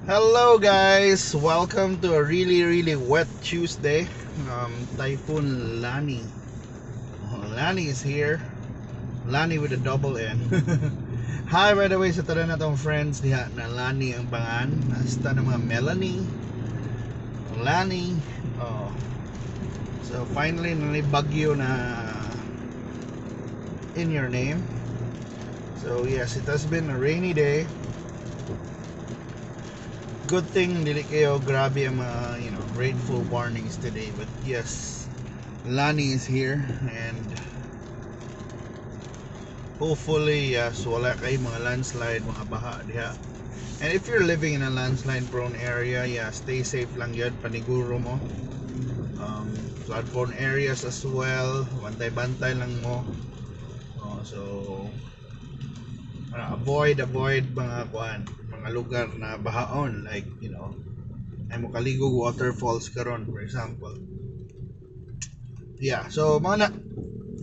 Hello guys, welcome to a really wet Tuesday. Typhoon Lannie. Lannie is here. Lannie with a double N. Hi, by the way, sa tanan natong friends diha na Lannie ang pangan. Hasta na mga Melanie, Lannie. Oh. So finally nanibagyo na in your name. So yes, it has been a rainy day. Good thing dili kayo grabe ang mga rainfall warnings today, but yes, Lannie is here and hopefully yes, wala kay mga landslide, mga baha diha. And if you're living in a landslide prone area, yeah, stay safe lang yun, paniguro mo. Flood prone areas as well, bantay-bantay lang mo. So avoid mga mga lugar na bahaon, like ay mo kaligog waterfalls karon, for example. Yeah, so mga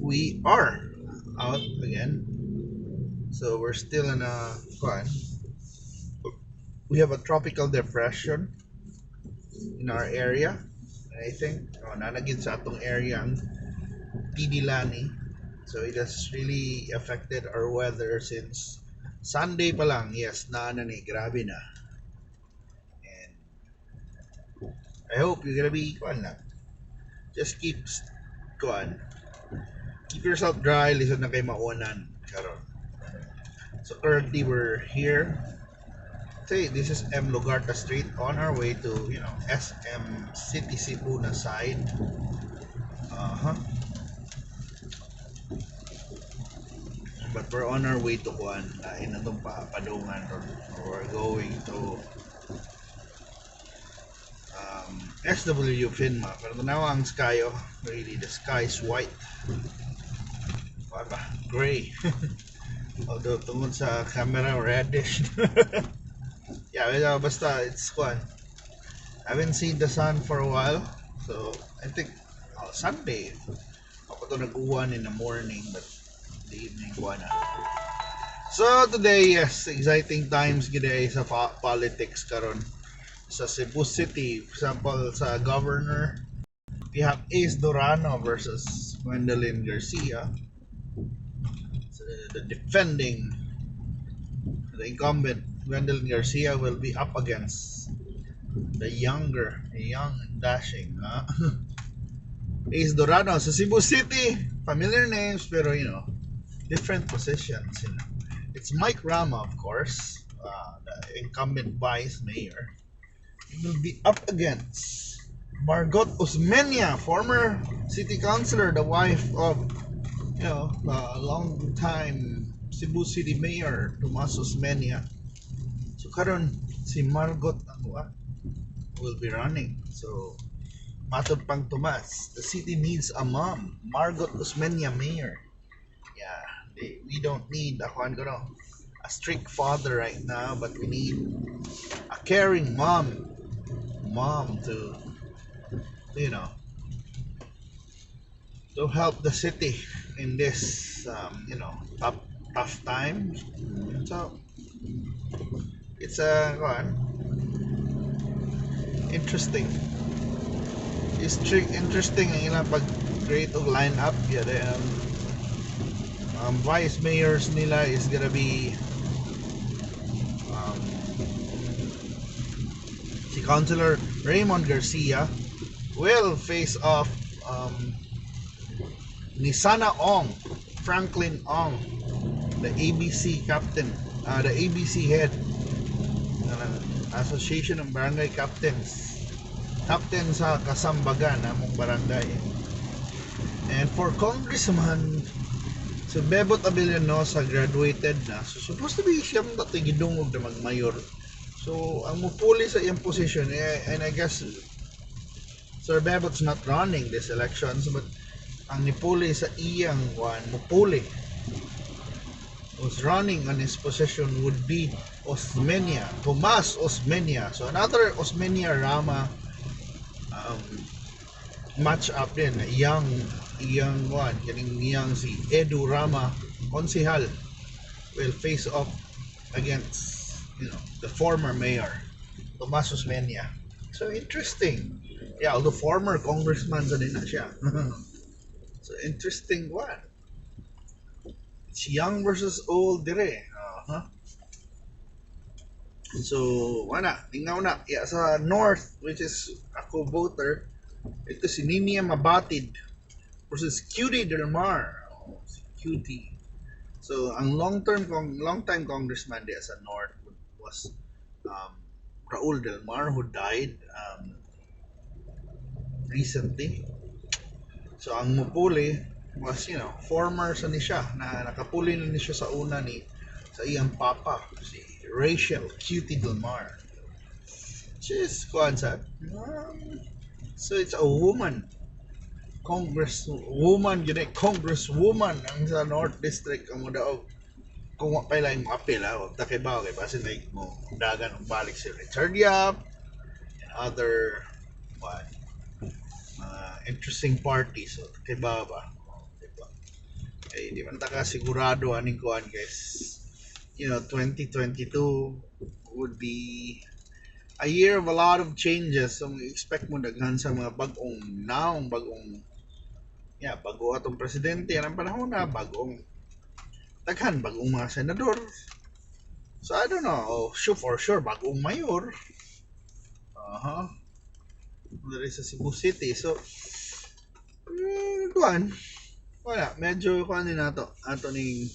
we are out again. So we're still in a we have a tropical depression in our area. I think nanagid sa atong area ang TD Lannie. So it has really affected our weather since Sunday pa lang. Yes, ni grabe na. And I hope you're gonna be just keep yourself dry, listen na kay maunan karon. So currently we're here. Say this is M. Lugarta Street on our way to SM City Cebu na side. But we're on our way to in atong padungan, or we're going to SW Finma. Pero tanawa ang sky, really the sky is white, gray. Although tungod sa camera reddish. Yeah, basta it's I haven't seen the sun for a while, so I think Sunday ako to nag-uwan in the morning, but the evening na. So today, yes, exciting times gid sa politics karon sa Cebu City. For example, sa governor, we have Ace Durano versus Gwendolyn Garcia. So the incumbent Gwendolyn Garcia will be up against the young and dashing Ace Durano sa Cebu City. Familiar names, pero different positions. It's Mike Rama, of course, the incumbent vice mayor. He will be up against Margot Osmena, former city councilor, the wife of a long time Cebu City Mayor Tomas Osmena. So karon si Margot will be running. So matod pang Tomas, the city needs a mom. Margot Osmena mayor. Yeah, we don't need a strict father right now, but we need a caring mom to to help the city in this tough time. So it's interesting. It's interesting ang ilang pag-create og lineup. Yeah, vice mayors nila is gonna be si Councilor Raymond Garcia will face off ni Sana Ong, Franklin Ong, the ABC captain, the ABC head Association of Barangay Captains, captain sa Kasambagan among barangay. And for Congressman, si Bebot Abellanosa graduated na, so supposed to be siyang tatigidungog na magmayor. So ang mupuli sa iyang position, and I guess Sir Bebot's not running this elections, but ang nipuli sa iyang mupuli who's running on his position would be Osmena, Tomas Osmena. So another Osmena Rama match up din. Young si Edu Rama konsehal will face off against the former mayor Tomas Osmena. So interesting. Yeah, although former congressman sa din na siya. So interesting one. It's young versus old dire. Uh-huh. So, wala, tingnan na. Yeah, sa north, which is ako voter, ito si Nini Mabatid versus Cutie Del Mar. Oh, si Cutie. So, ang long-time congressman there sa north was Raul Del Mar, who died recently. So, ang mupuli was, former sa ni siya, na nakapuli na ni siya sa una ni sa iyang papa, si Rachel Cutie Del Mar. She's so it's a woman. Congresswoman, congresswoman ang sa North District ang daog kung pa lang mo apil takibaw kay basin like mo dagan og balik si Richard Yap and other what interesting parties so takibaw ba diba kay di man ta ka sigurado aning kuan guys 2022 would be a year of a lot of changes so expect mo daghan sa mga bagong bago atong presidente ang panahon na bagong mga senador. So I don't know, for sure bagong mayor. Dari sa Cebu City. So wala, medyo kuan din nato ato ning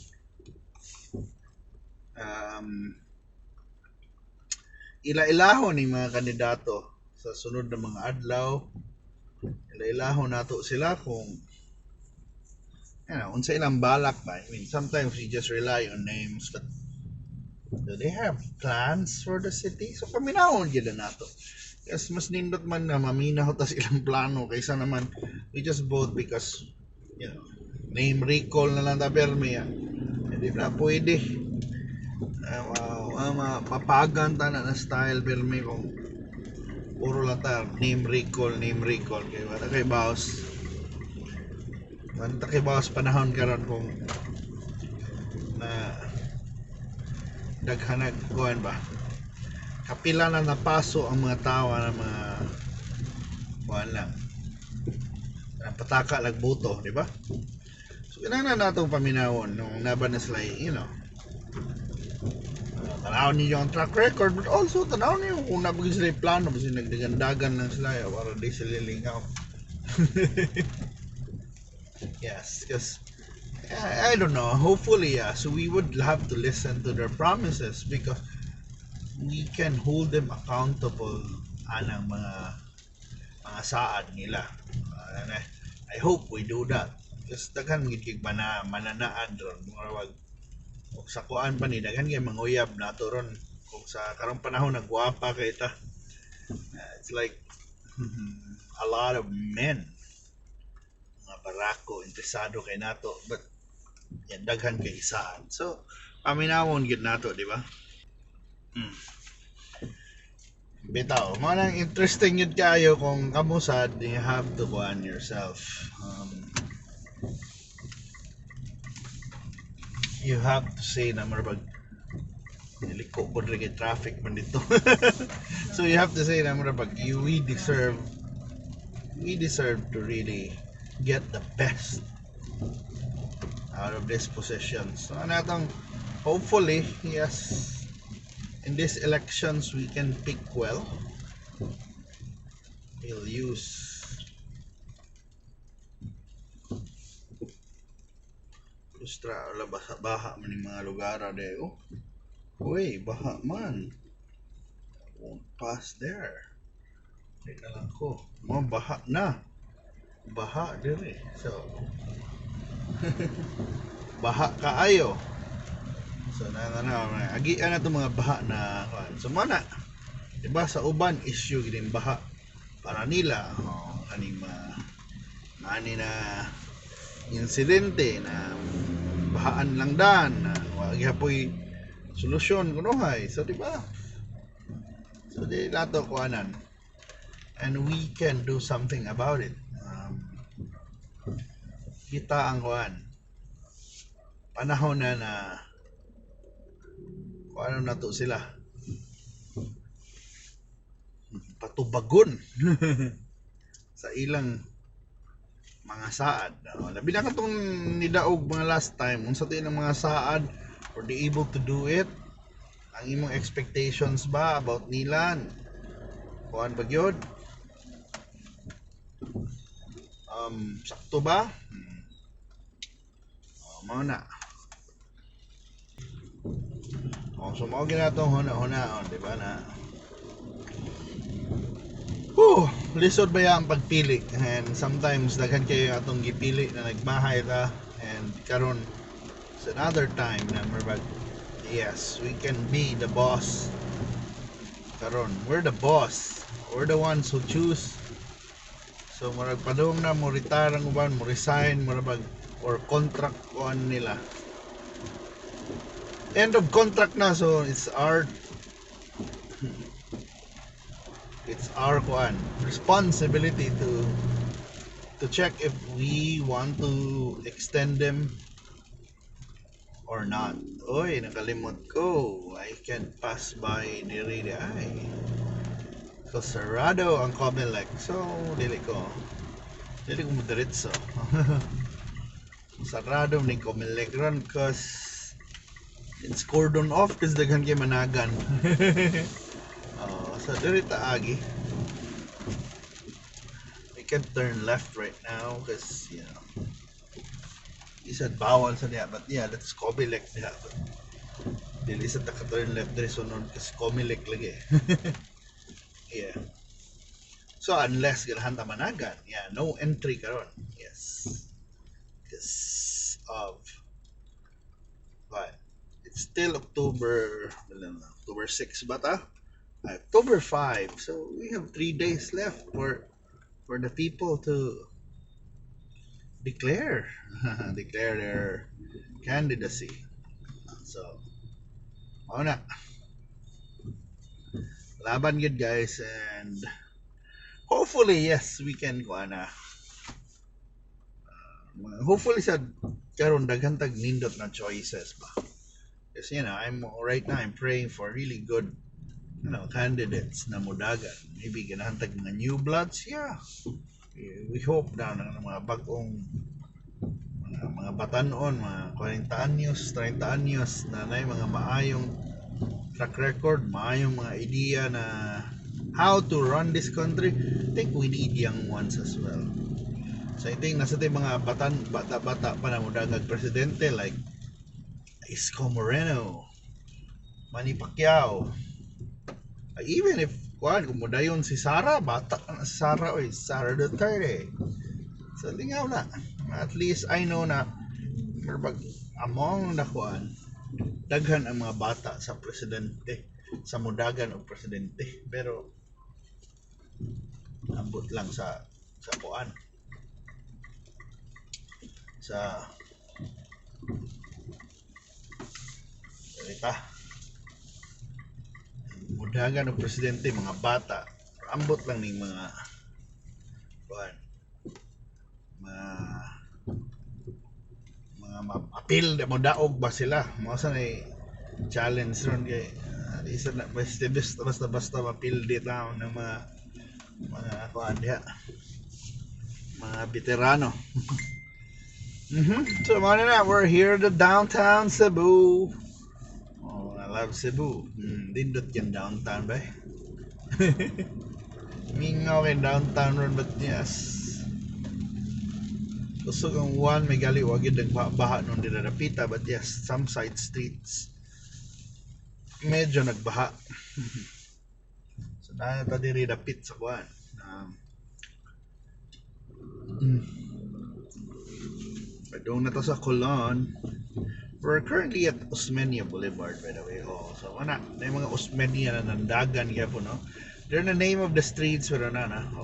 ila-ilahon ni mga kandidato sa sunod na mga adlaw. Ila-ilahon nato sila kung unsa ilang balak ba. I mean, sometimes we just rely on names, but do they have plans for the city? So paminahon gyud nato. Yes, mas nindot man na maminaw ta silang plano kaysa naman we just vote because name recall na lang ta permi. Hindi na pwede. Mapagan ta na style permi kung puro lang ta name recall kay wala kay boss. Takibawas panahon karon kung na daghanag kuan ba kapila na napaso ang mga tao na mga kuan lang pataka lagbuto di ba so kinahanglan natong paminawon nung naban na sila tanaw niyo ang track record but also tanaw niyo kung nabagay sila yung plano kasi nagdagandagan lang sila para di sila lingaw. Yes, because I don't know. Hopefully, so we would have to listen to their promises because we can hold them accountable anang mga saad nila. And I hope we do that. Because daghan gid mananaan ron mga sa kuan pa ni daghan kay manguyab nato ron kung sa karong panahon nagwapa kay ta. It's like a lot of men barako interesado kay nato but daghan kay isaan so paminawon gid nato di ba bitaw mo nang interesting yun kayo kung kamusad you have to go on yourself you have to say na marabag niliko ko rin kay traffic man dito so you have to say na marabag we deserve to really get the best out of this position. So natong hopefully yes in these elections we can pick well. We'll use wala baha man yung mga lugar de uy baha man won't pass there hindi na lang ko baha dire so baha kaayo so agian na itong mga baha na so mana diba sa uban issue din baha para nila aning ani na insidente na bahaan lang dan na wag hapoy solusyon kunohay so diba so di nato kuanan and we can do something about it. Kita ang kuan panahon na kuan na to sila tubagon sa ilang mga saad. Labi na katong nidaog mga last time unsa tay ng mga saad, or they able to do it? Ang imong expectations ba about nila? Kuan ba gyud? Sakto ba? Mao na. So mao ginatong huna-huna, di ba na? Lisod ba ang pagpili, and sometimes daghan kayo atong gipili na nagmahay ta, and karon it's another time na marbag, yes, we can be the boss. Karon we're the boss, we're the ones who choose. So murag padung na mo retire ang uban, mo resign, murag or contract on nila, end of contract na, so it's our responsibility to check if we want to extend them or not. Oy, nakalimot ko, I can't pass by diri ay. So sarado ang Comelec, so dili ko madiretso. Sarado ni Comelec ron cause it's cordon off kasi daghan kay managan. So dili ta agi. We can turn left right now because you know he said bawal sa niya, but yeah, that's Comelec niya. Dili sa ta turn left diri sunod kasi Comelec lagi. Yeah. So unless ganahan ta managan, yeah, no entry karon. Yes. Because of what? It's still October 6 ba ta? October 5. So we have 3 days left for the people to declare their candidacy. So na. Laban good guys, and hopefully yes we can hopefully sa karon daghan tag nindot na choices ba. Because you know, I'm praying for really good candidates na mudagan. Maybe ganahan tag mga new bloods, yeah. We hope na ng mga bagong mga batanon, mga 40 anyos, 30 anyos na may mga maayong track record, maayong mga idea na how to run this country. I think we need young ones as well. So I think nasa tayo mga bata-bata pa na mudagag presidente like Isko Moreno, Manny Pacquiao. Even if kung mudayon si Sara, bata na si Sara, Sara Duterte. So lingaw na. At least I know na among the daghan ang mga bata sa presidente, sa mudagan o presidente, pero ambot lang sa mudagan o presidente, mga bata, ambot lang ning mga apil mo daog ba sila mo sa nay challenge ron kay isa na basta mapil dito ng mga mga veterano. So na we're here at the Downtown Cebu. Oh, I love Cebu. Dindot yan downtown ba? Mingaw kay downtown ron, but yes, kusog ang one may gali wagid nagbaha nung dinarapita, but yes, some side streets medyo nagbaha. So na ta diri dapit sa kuan. Padung na to sa Colon. We're currently at Osmena Boulevard, by the way. So may mga Osmena na nandagan gyapon, no? They're the name of the streets pero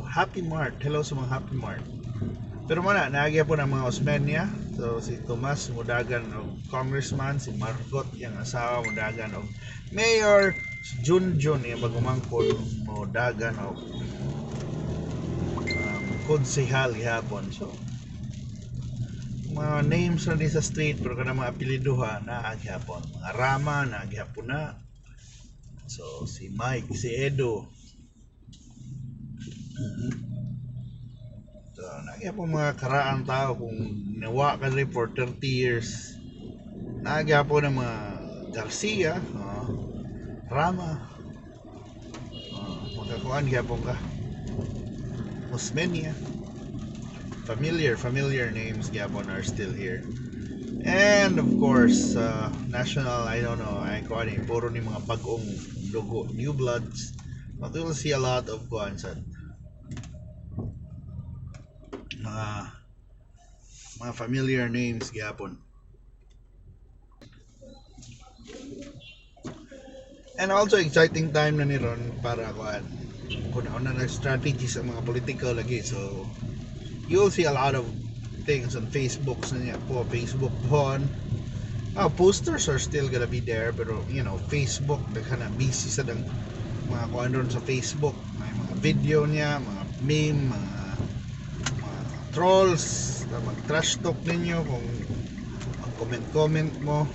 Happy Mart. Hello sa mga Happy Mart. Pero naagya po ng mga Osmena. So si Tomas mudagan og congressman, si Margot yang asawa mudagan og mayor, si Junjun yung bagumangkon mudagan og konsehal gihapon. So mga names na din sa street, pero kada mga apeliduha na aghapon. Mga Rama na aghapon na. So si Mike, si Edo, So, nagya po mga karaang tao kung nawa ka rin for 30 years. Nagya po ng mga Garcia, Rama, magkakuan kaya po ka. Osmena, familiar names gyapon are still here. And of course, national, I don't know, ay kuan ni puro ni mga bagong dugo, new bloods. But we will see a lot of kuan sa mga familiar names gyapon. And also exciting time na ni ron para kuan kuna na strategy sa mga political lagi. So you'll see a lot of things on Facebook sa niya po. Facebook po. Posters are still gonna be there, pero you know, Facebook nagkana busy sa dang mga kuan ron sa Facebook. May mga video niya, mga meme, mga trolls na mag-trash talk ninyo kung mag-comment mo.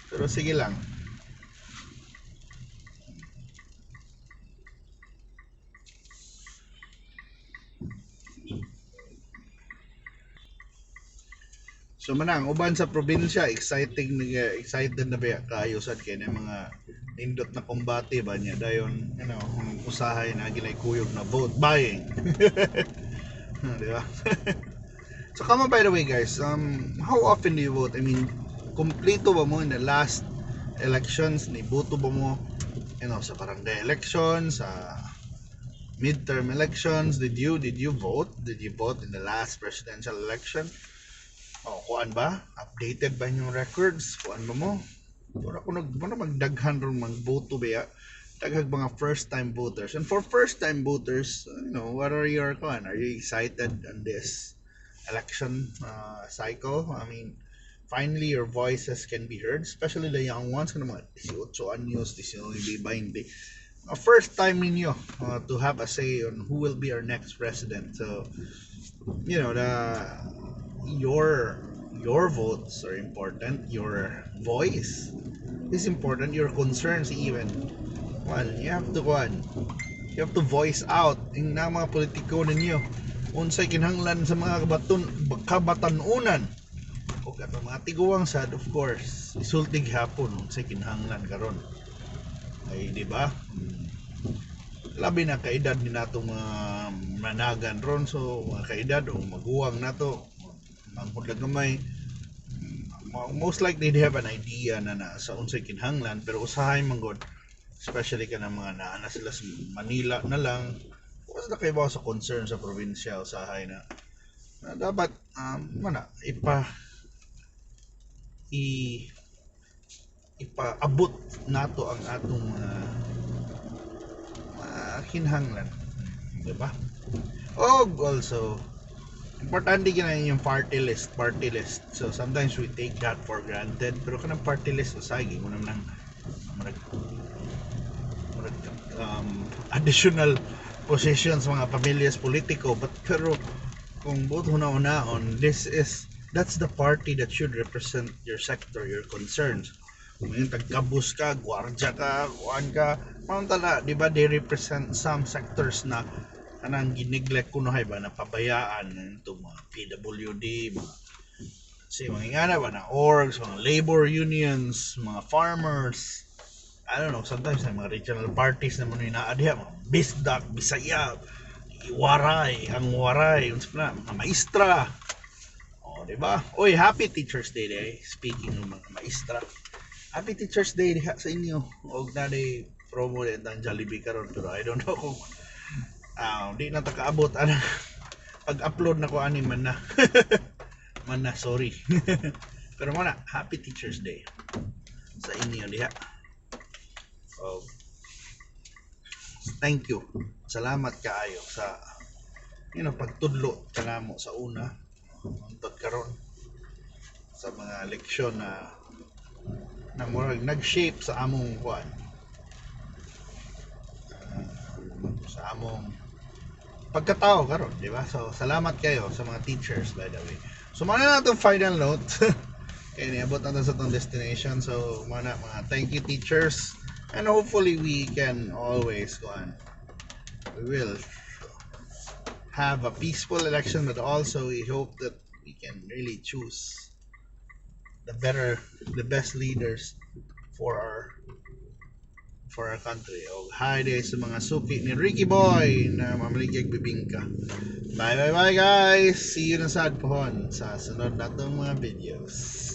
Pero sige lang. So manang uban sa probinsya excited na ba kayo sad kay na mga nindot na kombate ba niya dayon, you know, usahay na ginay kuyog na vote buying. Di ba? So come on, by the way guys, how often do you vote? I mean, kompleto ba mo in the last elections? Niboto ba mo, you know, sa barangay elections, sa midterm elections? Did you vote? Did you vote in the last presidential election? Kuan ba? Updated ba yung records? Kuan ba mo? Pura ko magdaghan ron magboto ba ya? Daghag mga first time voters. And for first time voters, you know, what are your kuan? Are you excited on this election cycle? I mean, finally your voices can be heard, especially the young ones, kung mga 18 anyos, 19, 20. First time ninyo to have a say on who will be our next president. So, you know, your votes are important, your voice is important, your concerns even. Well, you have to voice out ng mga politiko ninyo unsay kinahanglan sa mga kabatanunan o kato mga tiguang sad, of course isultig hapon unsay kinahanglan karon ay di ba? Labi na kaedad ni nato mga managan ron, so mga kaedad o maguwang nato ang hudlag gamay, most likely they have an idea na sa unsay kinahanglan, pero usahay man god, especially ka ng mga naana sila sa Manila na lang, was na kayo ba sa concern sa probinsya, usahay na dapat ipaabot nato ang atong kinahanglan, di ba? Also importante gina yung party list. So sometimes we take that for granted, pero kanang party list usagi mo naman additional positions mga pamilyas politiko, pero kung boto na on that's the party that should represent your sector, your concerns. Kung yung tagkabus ka, gwardya ka, kuan ka, tala, di ba, they represent some sectors na kanang gineglect kunohay ba, na pabayaan ito mga PWD, mga ingana ba na orgs, mga labor unions, mga farmers, I don't know, sometimes na mga regional parties na muna inaadya, mga Bisdak, Bisaya, ang Waray, mga maestra, diba? Oy, happy Teachers Day day. Speaking ng mga maestra, happy Teachers Day sa inyo. Og na day promo din ang Jollibee karon, pero I don't know kung di na takaabot pag-upload na ko ani man na sorry. Pero muna, happy Teachers Day sa inyo diha. Thank you, salamat kaayo sa pagtudlo kanamo sa una untod karon sa mga leksyon na murag nag-shape sa among kuan, sa among pagkatao karon, di ba? So salamat kayo sa mga teachers, by the way. So mana na itong final note. Kaya niabot natin sa itong destination. So mga thank you teachers, and hopefully we can always we will have a peaceful election, but also we hope that we can really choose the best leaders for our country. O hi day sa mga suki ni Ricky Boy na mamaligay bibingka. Bye bye bye guys. See you na sa pohon sa sunod natong mga videos.